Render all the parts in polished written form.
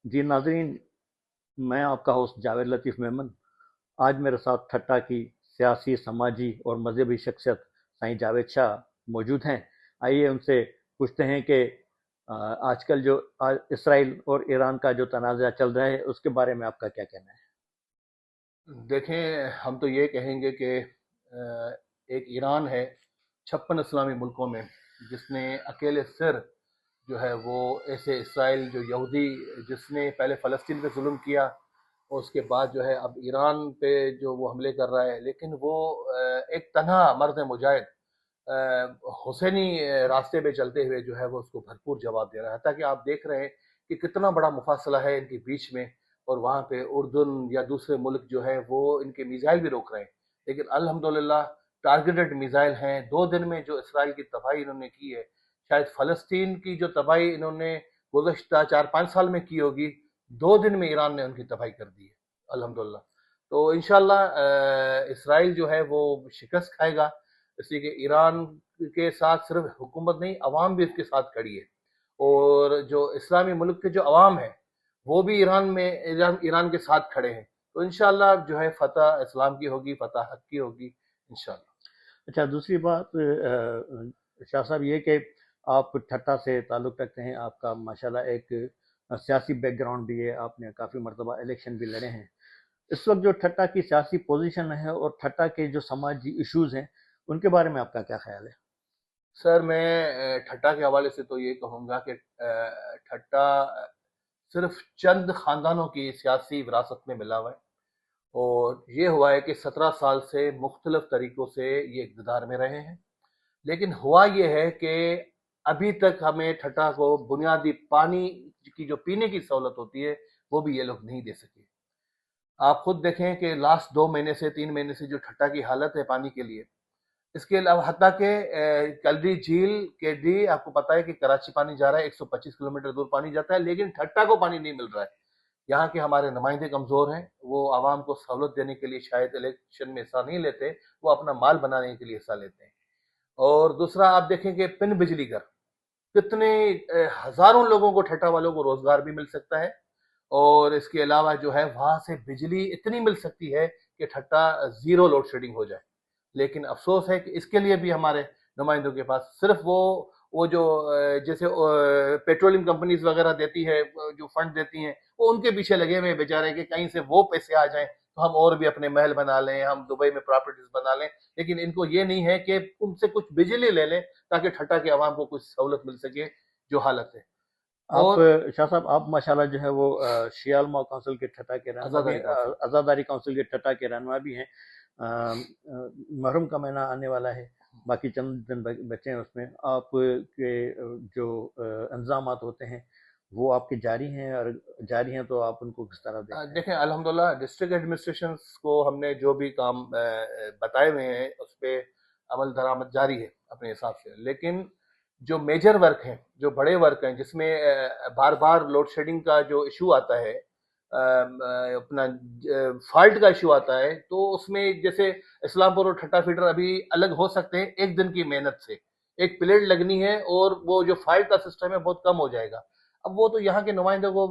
जी नाजरीन, मैं आपका होस्ट जावेद लतीफ़ मेमन। आज मेरे साथ ठट्टा की सियासी, समाजी और मजहबी शख्सियत साईं जावेद शाह मौजूद हैं। आइए उनसे पूछते हैं कि आजकल जो इसराइल और ईरान का जो तनाज़ा चल रहा है उसके बारे में आपका क्या कहना है। देखें, हम तो ये कहेंगे कि एक ईरान है 56 इस्लामी मुल्कों में, जिसने अकेले सिर जो है वो ऐसे इसराइल जो यहूदी, जिसने पहले फ़लस्तीन पे जुल्म किया और उसके बाद जो है अब ईरान पे जो वो हमले कर रहा है, लेकिन वो एक तन्हा मर्द मुजाहिद हुसैनी रास्ते पे चलते हुए जो है वो उसको भरपूर जवाब दे रहा है। ताकि आप देख रहे हैं कि कितना बड़ा मुफासला है इनके बीच में, और वहाँ पे उर्दन या दूसरे मुल्क जो है वो इनके मिसाइल भी रोक रहे हैं। लेकिन अल्हम्दुलिल्लाह टारगेटेड मिसाइल हैं। 2 दिन में जो इसराइल की तबाही इन्होंने की है, शायद फ़लस्तीन की जो तबाही इन्होंने गुज़श्ता 4-5 साल में की होगी, 2 दिन में ईरान ने उनकी तबाही कर दी है अल्हम्दुलिल्लाह। तो इंशाअल्लाह इसराइल जो है वो शिकस्त खाएगा, इसलिए कि ईरान के साथ सिर्फ हुकूमत नहीं, अवाम भी उसके साथ खड़ी है। और जो इस्लामी मुल्क के जो अवाम है वो भी ईरान के साथ खड़े हैं। तो इंशाअल्लाह जो है फतह इस्लाम की होगी, फतह हक की होगी इंशाअल्लाह। अच्छा, दूसरी बात शाह साहब ये कि आप ठट्टा से ताल्लुक़ रखते हैं, आपका माशाल्लाह एक सियासी बैकग्राउंड भी है, आपने काफ़ी मरतबा इलेक्शन भी लड़े हैं। इस वक्त जो ठट्टा की सियासी पोजीशन है और ठट्टा के जो समाजी इश्यूज हैं उनके बारे में आपका क्या ख्याल है। सर, मैं ठट्टा के हवाले से तो ये कहूँगा कि ठट्टा सिर्फ चंद खानदानों की सियासी विरासत में मिला हुआ है। और ये हुआ है कि 17 साल से मुख्तलिफ तरीक़ों से ये इक़्तिदार में रहे हैं। लेकिन हुआ ये है कि अभी तक हमें ठट्टा को बुनियादी पानी की जो पीने की सहूलत होती है, वो भी ये लोग नहीं दे सके। आप खुद देखें कि लास्ट 2 महीने से 3 महीने से जो ठट्टा की हालत है पानी के लिए, इसके अलावा हत्ता के कलरी झील के लिए आपको पता है कि कराची पानी जा रहा है, 125 किलोमीटर दूर पानी जाता है, लेकिन ठट्टा को पानी नहीं मिल रहा है। यहाँ के हमारे नुमाइंदे कमज़ोर हैं, वो आवाम को सहूलत देने के लिए शायद इलेक्शन में हिस्सा नहीं लेते, वो अपना माल बनाने के लिए हिस्सा लेते हैं। और दूसरा आप देखें कि पिन बिजली घर, कितने हज़ारों लोगों को, ठट्टा वालों को रोज़गार भी मिल सकता है। और इसके अलावा जो है वहाँ से बिजली इतनी मिल सकती है कि ठट्टा ज़ीरो लोड शेडिंग हो जाए। लेकिन अफ़सोस है कि इसके लिए भी हमारे नुमाइंदों के पास सिर्फ वो जो जैसे पेट्रोलियम कंपनीज वगैरह देती है, जो फंड देती हैं, वो उनके पीछे लगे हुए हैं बेचारे, कि कहीं से वो पैसे आ जाएं तो हम और भी अपने महल बना लें, हम दुबई में प्रॉपर्टीज बना लें। लेकिन इनको ये नहीं है कि उनसे कुछ बिजली ले लें ताकि ठट्टा के अवाम को कुछ सहूलत मिल सके, जो हालत है। आप और शाह साहब, आप माशाल्लाह जो है वो शियालमा काउंसिल के ठट्टा के रहनुमा भी, आज़ादारी काउंसिल। आज़ादारी काउंसिल के ठट्टा के रहनुमा भी हैं। मुहर्रम का महीना आने वाला है, बाकी चंद दिन बचे हैं उसमें। आप के जो इंतजामात होते हैं वो आपके जारी हैं, और जारी हैं तो आप उनको किस तरह देखते हैं। देखें, अल्हम्दुलिल्लाह डिस्ट्रिक्ट एडमिनिस्ट्रेशन को हमने जो भी काम बताए हुए हैं उस पे अमल दरामद जारी है अपने हिसाब से। लेकिन जो मेजर वर्क हैं, जो बड़े वर्क हैं, जिसमें बार बार लोड शेडिंग का जो इशू आता है, अपना फॉल्ट का इशू आता है, तो उसमें जैसे इस्लामपुर और ठट्टा फीडर अभी अलग हो सकते हैं एक दिन की मेहनत से। एक प्लेट लगनी है और वो जो फॉल्ट का सिस्टम है बहुत कम हो जाएगा। अब वो तो यहाँ के नुमाइंदों को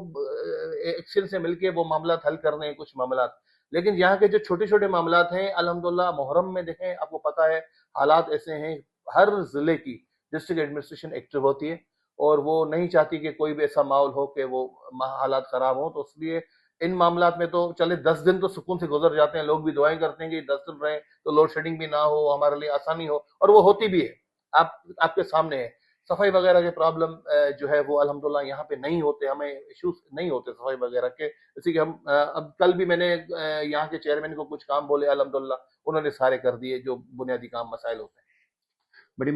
एक्शन से मिलके वो मामला हल करने हैं, कुछ मामला। लेकिन यहाँ के जो छोटे छोटे मामला हैं, अल्हम्दुलिल्लाह मुहर्रम में देखें, आपको पता है हालात ऐसे हैं, हर जिले की डिस्ट्रिक्ट एडमिनिस्ट्रेशन एक्टिव होती है और वो नहीं चाहती कि कोई भी ऐसा माहौल हो कि वो हालात खराब हो। तो इसलिए इन मामला में तो चले 10 दिन तो सुकून से गुजर जाते हैं, लोग भी दुआएं करते हैं कि 10 दिन रहे तो लोड शेडिंग भी ना हो, हमारे लिए आसानी हो, और वो होती भी है। आपके सामने है। सफाई वगैरह के प्रॉब्लम जो है वो अल्हम्दुलिल्लाह यहाँ पे नहीं होते, हमें इश्यूज नहीं होते सफाई वगैरह के। इसी के हम अब कल भी मैंने यहाँ के चेयरमैन को कुछ काम बोले, अल्हम्दुलिल्लाह उन्होंने सारे कर दिए जो बुनियादी काम मसाइल होते हैं। बड़ी